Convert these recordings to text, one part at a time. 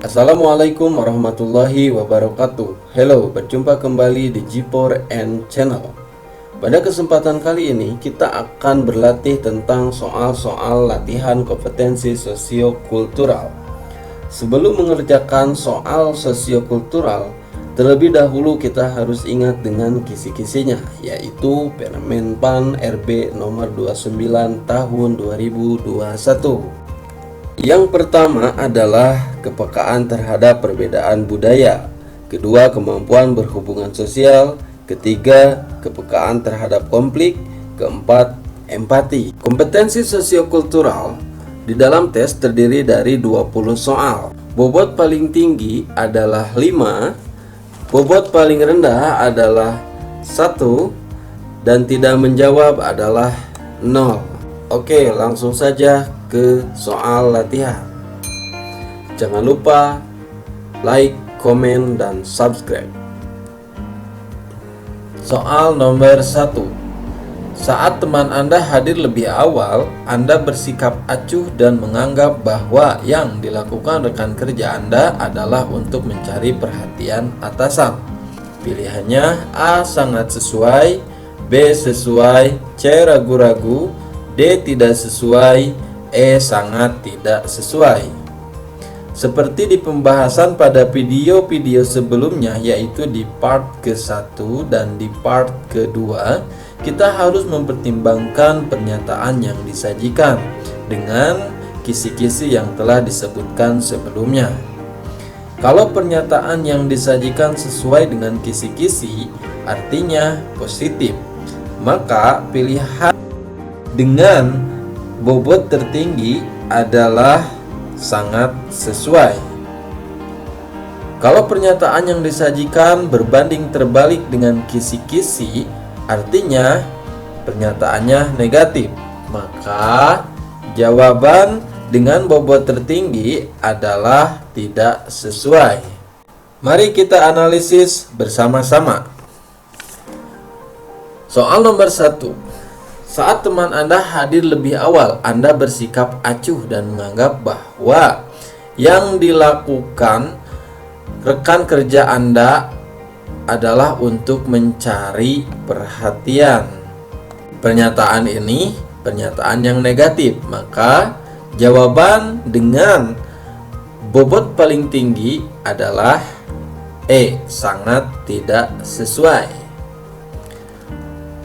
Assalamualaikum warahmatullahi wabarakatuh. Halo, berjumpa kembali di G4N Channel. Pada kesempatan kali ini kita akan berlatih tentang soal-soal latihan kompetensi sosiokultural. Sebelum mengerjakan soal sosiokultural, terlebih dahulu kita harus ingat dengan kisi-kisinya, yaitu Permen PAN RB nomor 29 tahun 2021. Yang pertama adalah kepekaan terhadap perbedaan budaya. Kedua, kemampuan berhubungan sosial. Ketiga, kepekaan terhadap konflik. Keempat, empati. Kompetensi sosiokultural di dalam tes terdiri dari 20 soal. Bobot paling tinggi adalah 5, bobot paling rendah adalah 1, dan tidak menjawab adalah 0. Oke, langsung saja ke soal latihan. Jangan lupa like, komen, dan subscribe. Soal nomor 1. Saat teman Anda hadir lebih awal, Anda bersikap acuh dan menganggap bahwa yang dilakukan rekan kerja Anda adalah untuk mencari perhatian atasan. Pilihannya A. Sangat sesuai, B. Sesuai, C. Ragu-ragu, D. Tidak sesuai, E. Sangat tidak sesuai. Seperti di pembahasan pada video-video sebelumnya, yaitu di part ke-1 dan di part ke-2, kita harus mempertimbangkan pernyataan yang disajikan dengan kisi-kisi yang telah disebutkan sebelumnya. Kalau pernyataan yang disajikan sesuai dengan kisi-kisi, artinya positif, maka pilihan dengan bobot tertinggi adalah sangat sesuai. Kalau pernyataan yang disajikan berbanding terbalik dengan kisi-kisi, artinya pernyataannya negatif, maka jawaban dengan bobot tertinggi adalah tidak sesuai. Mari kita analisis bersama-sama. Soal nomor 1. Saat teman Anda hadir lebih awal, Anda bersikap acuh dan menganggap bahwa yang dilakukan rekan kerja Anda adalah untuk mencari perhatian. Pernyataan ini pernyataan yang negatif, maka jawaban dengan bobot paling tinggi adalah E. Sangat tidak sesuai.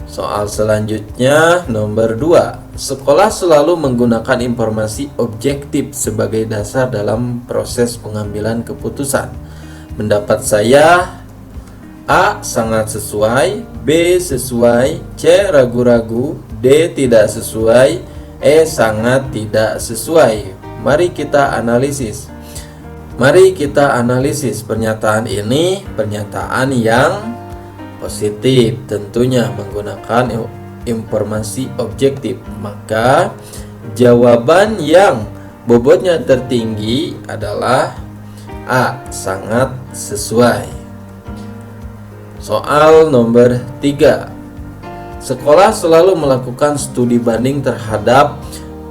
Soal selanjutnya nomor 2. Sekolah selalu menggunakan informasi objektif sebagai dasar dalam proses pengambilan keputusan. Pendapat saya A. Sangat sesuai, B. Sesuai, C. Ragu-ragu, D. Tidak sesuai, E. Sangat tidak sesuai. Mari kita analisis. Pernyataan ini pernyataan yang positif, tentunya menggunakan informasi objektif, maka jawaban yang bobotnya tertinggi adalah A. Sangat sesuai. Soal nomor 3. Sekolah selalu melakukan studi banding terhadap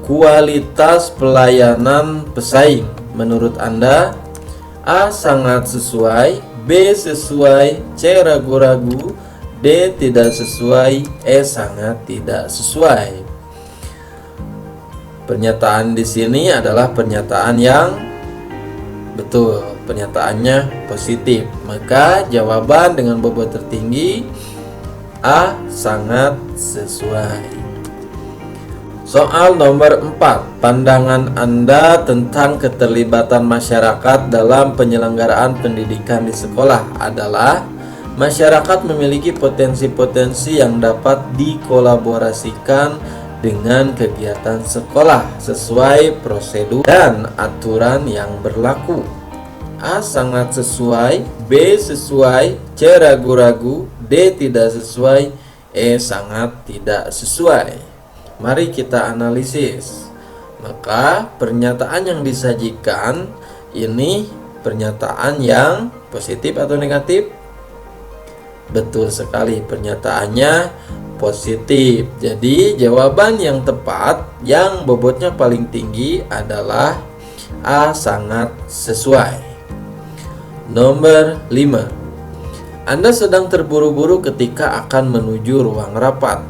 kualitas pelayanan pesaing. Menurut Anda, A. Sangat sesuai, B. Sesuai, C. Ragu-ragu, D. Tidak sesuai, E. Sangat tidak sesuai. Pernyataan di sini adalah pernyataan yang betul, pernyataannya positif, maka jawaban dengan bobot tertinggi A. Sangat sesuai. Soal nomor 4. Pandangan Anda tentang keterlibatan masyarakat dalam penyelenggaraan pendidikan di sekolah adalah masyarakat memiliki potensi-potensi yang dapat dikolaborasikan dengan kegiatan sekolah sesuai prosedur dan aturan yang berlaku. A. Sangat sesuai, B. Sesuai, C. Ragu-ragu, D. Tidak sesuai, E. Sangat tidak sesuai. Mari kita analisis. Maka pernyataan yang disajikan ini pernyataan yang positif atau negatif? Betul sekali, pernyataannya positif. Jadi jawaban yang tepat yang bobotnya paling tinggi adalah A. Sangat sesuai. Nomor 5. Anda sedang terburu-buru ketika akan menuju ruang rapat,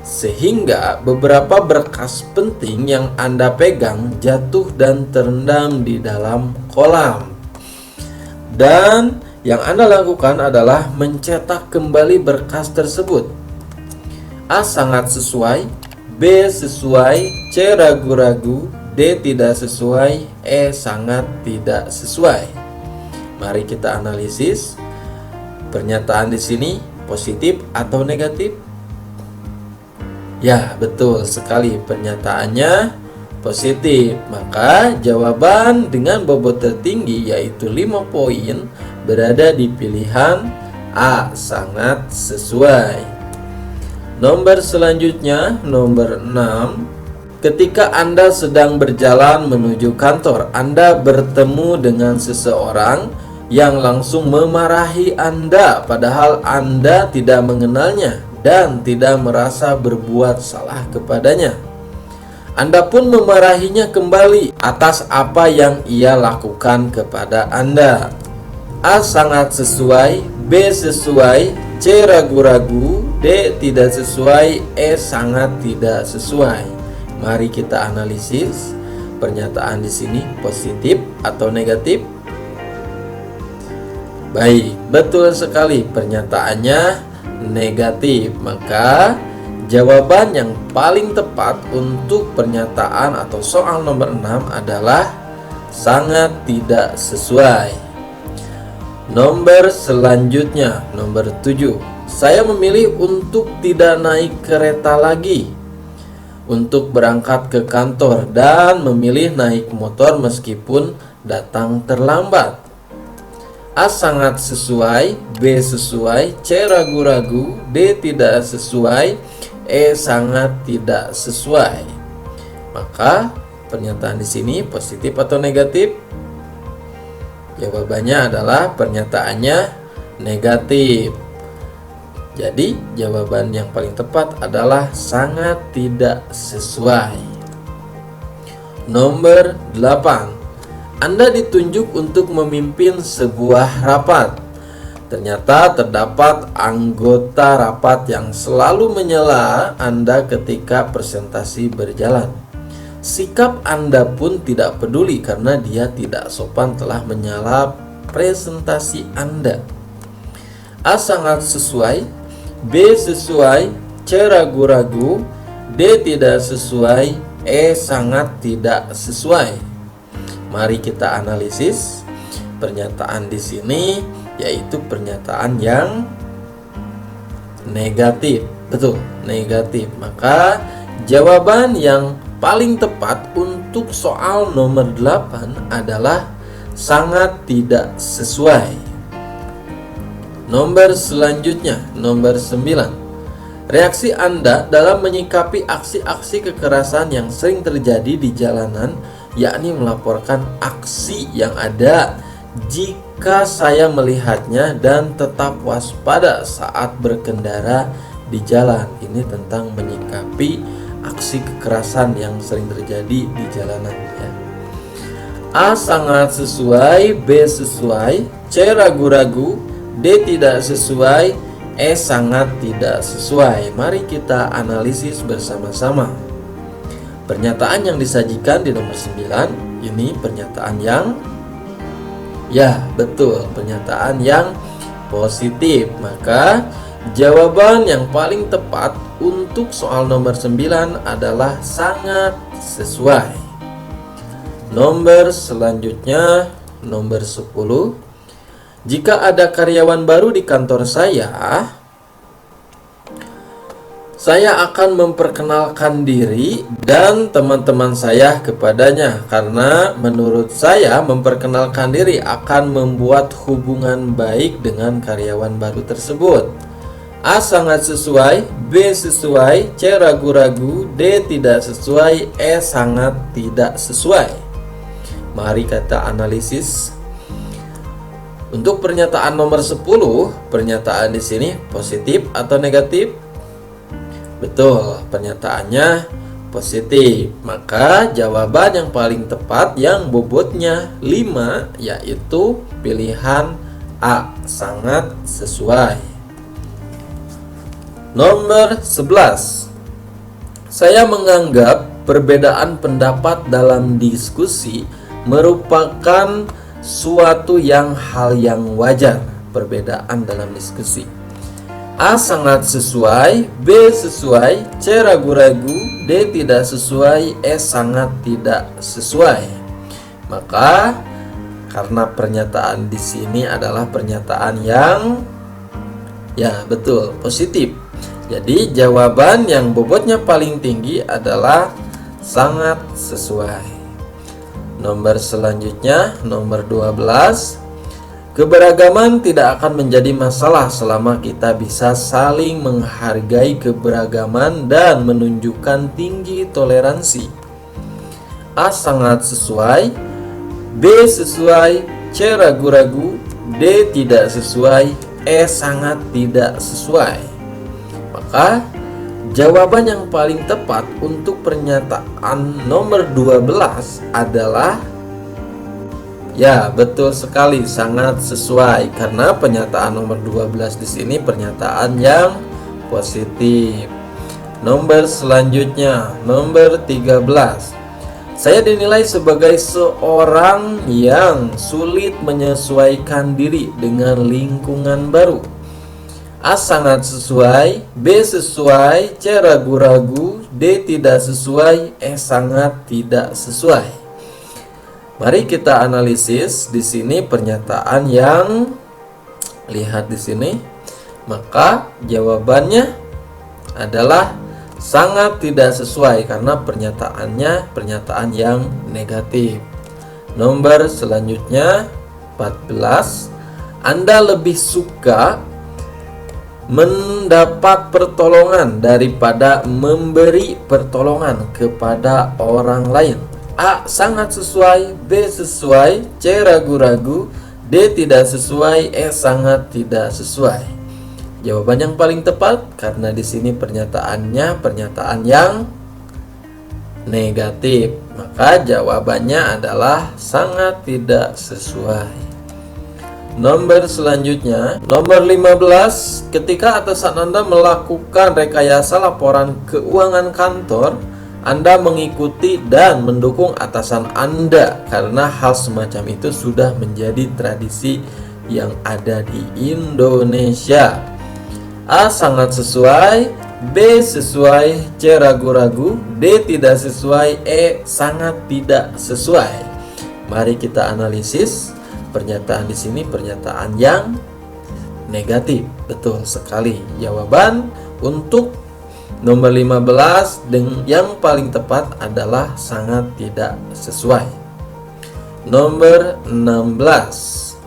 sehingga beberapa berkas penting yang Anda pegang jatuh dan terendam di dalam kolam. Dan yang Anda lakukan adalah mencetak kembali berkas tersebut. A. Sangat sesuai, B. Sesuai, C. Ragu-ragu, D. Tidak sesuai, E. Sangat tidak sesuai. Mari kita analisis. Pernyataan di sini positif atau negatif? Ya, betul sekali, pernyataannya positif. Maka jawaban dengan bobot tertinggi yaitu 5 poin berada di pilihan A. Sangat sesuai. Nomor selanjutnya, nomor 6. Ketika Anda sedang berjalan menuju kantor, Anda bertemu dengan seseorang yang langsung memarahi Anda, padahal Anda tidak mengenalnya dan tidak merasa berbuat salah kepadanya. Anda pun memarahinya kembali atas apa yang ia lakukan kepada Anda. A. Sangat sesuai, B. Sesuai, C. Ragu-ragu, D. Tidak sesuai, E. Sangat tidak sesuai. Mari kita analisis. Pernyataan di sini positif atau negatif? Baik, betul sekali, pernyataannya negatif. Maka jawaban yang paling tepat untuk pernyataan atau soal nomor 6 adalah sangat tidak sesuai. Nomor selanjutnya, nomor 7. Saya memilih untuk tidak naik kereta lagi untuk berangkat ke kantor dan memilih naik motor meskipun datang terlambat. A. Sangat sesuai, B. Sesuai, C. Ragu-ragu, D. Tidak sesuai, E. Sangat tidak sesuai. Maka pernyataan di sini positif atau negatif? Jawabannya adalah pernyataannya negatif. Jadi jawaban yang paling tepat adalah sangat tidak sesuai. Nomor 8. Anda ditunjuk untuk memimpin sebuah rapat. Ternyata terdapat anggota rapat yang selalu menyela Anda ketika presentasi berjalan. Sikap Anda pun tidak peduli karena dia tidak sopan telah menyela presentasi Anda. A. Sangat sesuai, B. Sesuai, C. Ragu-ragu, D. Tidak sesuai, E. Sangat tidak sesuai. Mari kita analisis. Pernyataan di sini yaitu pernyataan yang negatif. Betul, negatif. Maka jawaban yang paling tepat untuk soal nomor 8 adalah sangat tidak sesuai. Nomor selanjutnya, nomor 9. Reaksi Anda dalam menyikapi aksi-aksi kekerasan yang sering terjadi di jalanan, yakni melaporkan aksi yang ada jika saya melihatnya dan tetap waspada saat berkendara di jalan. Ini tentang menyikapi aksi kekerasan yang sering terjadi di jalanan ya. A. Sangat sesuai, B. Sesuai, C. Ragu-ragu, D. Tidak sesuai, E. Sangat tidak sesuai. Mari kita analisis bersama-sama. Pernyataan yang disajikan di nomor 9 ini pernyataan yang betul, pernyataan yang positif. Maka jawaban yang paling tepat untuk soal nomor 9 adalah sangat sesuai. Nomor selanjutnya, nomor 10. Jika ada karyawan baru di kantor saya akan memperkenalkan diri dan teman-teman saya kepadanya, karena menurut saya memperkenalkan diri akan membuat hubungan baik dengan karyawan baru tersebut. A. Sangat sesuai, B. Sesuai, C. Ragu-ragu, D. Tidak sesuai, E. Sangat tidak sesuai. Mari kita analisis. Untuk pernyataan nomor 10, pernyataan di sini positif atau negatif? Betul, pernyataannya positif. Maka jawaban yang paling tepat yang bobotnya 5 yaitu pilihan A, sangat sesuai. Nomor 11. Saya menganggap perbedaan pendapat dalam diskusi merupakan suatu hal yang wajar. Perbedaan dalam diskusi. A, sangat sesuai, B, sesuai, C, ragu-ragu, D, tidak sesuai, E, sangat tidak sesuai. Maka karena pernyataan di sini adalah pernyataan yang betul, positif. Jadi jawaban yang bobotnya paling tinggi adalah sangat sesuai. Nomor selanjutnya, nomor 12. Keberagaman tidak akan menjadi masalah selama kita bisa saling menghargai keberagaman dan menunjukkan tinggi toleransi. A, sangat sesuai, B, sesuai, C, ragu-ragu, D, tidak sesuai, E, sangat tidak sesuai. Maka jawaban yang paling tepat untuk pernyataan nomor 12 adalah betul sekali, sangat sesuai, karena pernyataan nomor 12 di sini pernyataan yang positif. Nomor selanjutnya, nomor 13. Saya dinilai sebagai seorang yang sulit menyesuaikan diri dengan lingkungan baru. A, sangat sesuai, B, sesuai, C, ragu-ragu, D, tidak sesuai, E, sangat tidak sesuai. Mari kita analisis di sini pernyataan yang lihat di sini. Maka jawabannya adalah sangat tidak sesuai karena pernyataannya pernyataan yang negatif. Nomor selanjutnya 14. Anda lebih suka mendapat pertolongan daripada memberi pertolongan kepada orang lain. A, sangat sesuai, B, sesuai, C, ragu-ragu, D, tidak sesuai, E, sangat tidak sesuai. Jawaban yang paling tepat karena di sini pernyataannya pernyataan yang negatif. Maka jawabannya adalah sangat tidak sesuai. Nomor selanjutnya, nomor 15. Ketika atasan Anda melakukan rekayasa laporan keuangan kantor, Anda mengikuti dan mendukung atasan Anda karena hal semacam itu sudah menjadi tradisi yang ada di Indonesia. A, sangat sesuai, B, sesuai, C, ragu-ragu, D, tidak sesuai, E, sangat tidak sesuai. Mari kita analisis pernyataan di sini pernyataan yang negatif. Betul sekali. Jawaban untuk nomor 15 yang paling tepat adalah sangat tidak sesuai. Nomor 16.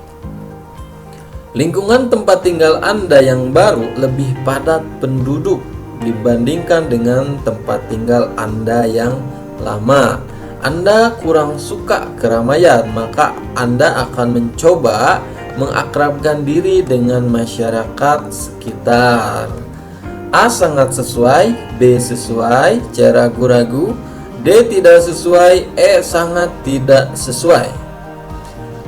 Lingkungan tempat tinggal Anda yang baru lebih padat penduduk dibandingkan dengan tempat tinggal Anda yang lama. Anda kurang suka keramaian, maka Anda akan mencoba mengakrabkan diri dengan masyarakat sekitar. A, sangat sesuai, B, sesuai, C, ragu-ragu, D, tidak sesuai, E, sangat tidak sesuai.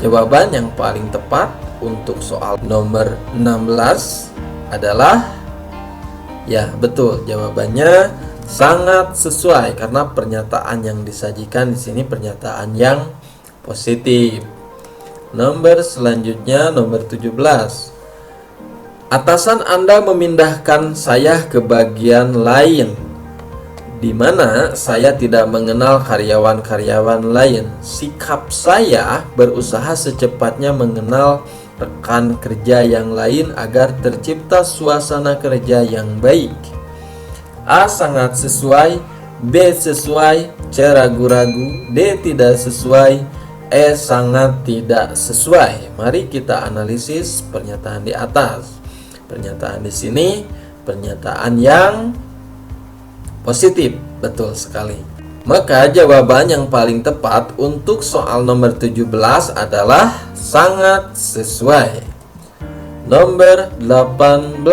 Jawaban yang paling tepat untuk soal nomor 16 adalah betul, jawabannya sangat sesuai karena pernyataan yang disajikan di sini pernyataan yang positif. Nomor selanjutnya nomor 17. Atasan Anda memindahkan saya ke bagian lain di mana saya tidak mengenal karyawan-karyawan lain. Sikap saya berusaha secepatnya mengenal rekan kerja yang lain agar tercipta suasana kerja yang baik. A, sangat sesuai, B, sesuai, C, ragu-ragu, D, tidak sesuai, E, sangat tidak sesuai. Mari kita analisis pernyataan di atas. Pernyataan di sini pernyataan yang positif, betul sekali. Maka jawaban yang paling tepat untuk soal nomor 17 adalah sangat sesuai. Nomor 18.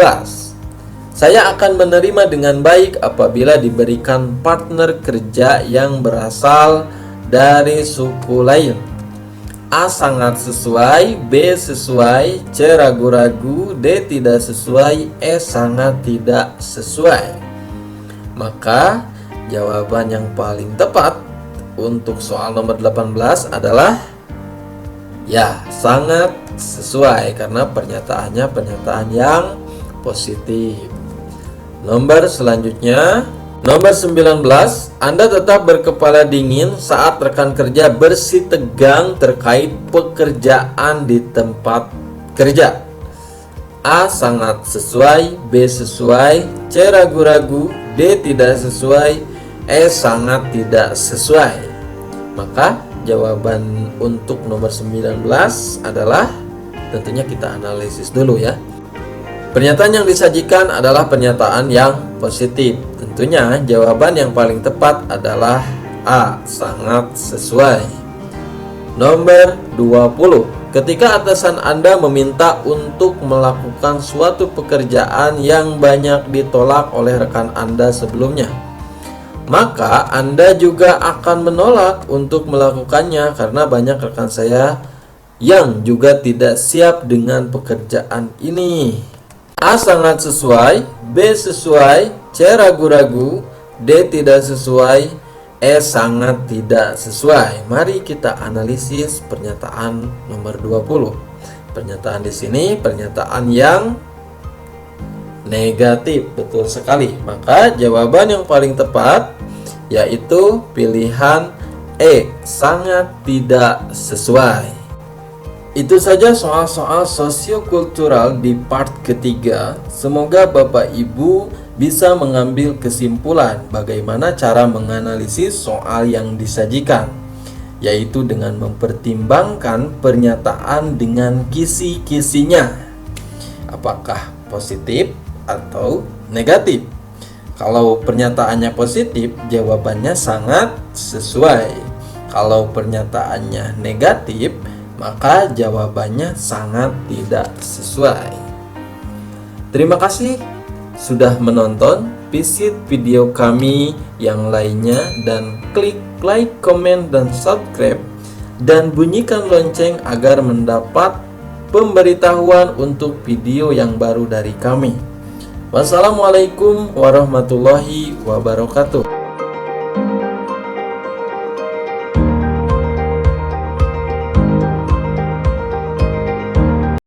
Saya akan menerima dengan baik apabila diberikan partner kerja yang berasal dari suku lain. A sangat sesuai, B sesuai, C ragu-ragu, D tidak sesuai, E sangat tidak sesuai. Maka jawaban yang paling tepat untuk soal nomor 18 adalah ya, sangat sesuai, karena pernyataannya pernyataan yang positif. Nomor selanjutnya, nomor 19, Anda tetap berkepala dingin saat rekan kerja bersitegang terkait pekerjaan di tempat kerja. A sangat sesuai, B sesuai, C ragu-ragu, D tidak sesuai, E sangat tidak sesuai. Maka jawaban untuk nomor 19 adalah, tentunya kita analisis dulu ya. Pernyataan yang disajikan adalah pernyataan yang positif. Tentunya jawaban yang paling tepat adalah A, sangat sesuai. Nomor 20. Ketika atasan Anda meminta untuk melakukan suatu pekerjaan yang banyak ditolak oleh rekan Anda sebelumnya, maka Anda juga akan menolak untuk melakukannya karena banyak rekan saya yang juga tidak siap dengan pekerjaan ini. A sangat sesuai, B sesuai, C ragu-ragu, D tidak sesuai, E sangat tidak sesuai. Mari kita analisis pernyataan nomor 20. Pernyataan di sini pernyataan yang negatif, betul sekali. Maka jawaban yang paling tepat yaitu pilihan E, sangat tidak sesuai. Itu saja soal-soal sosiokultural di part ketiga. Semoga Bapak Ibu bisa mengambil kesimpulan bagaimana cara menganalisis soal yang disajikan, yaitu dengan mempertimbangkan pernyataan dengan kisi-kisinya, apakah positif atau negatif. Kalau pernyataannya positif, jawabannya sangat sesuai. Kalau pernyataannya negatif, maka jawabannya sangat tidak sesuai. Terima kasih sudah menonton. Visit video kami yang lainnya dan klik like, comment, dan subscribe, dan bunyikan lonceng agar mendapat pemberitahuan untuk video yang baru dari kami. Wassalamualaikum warahmatullahi wabarakatuh.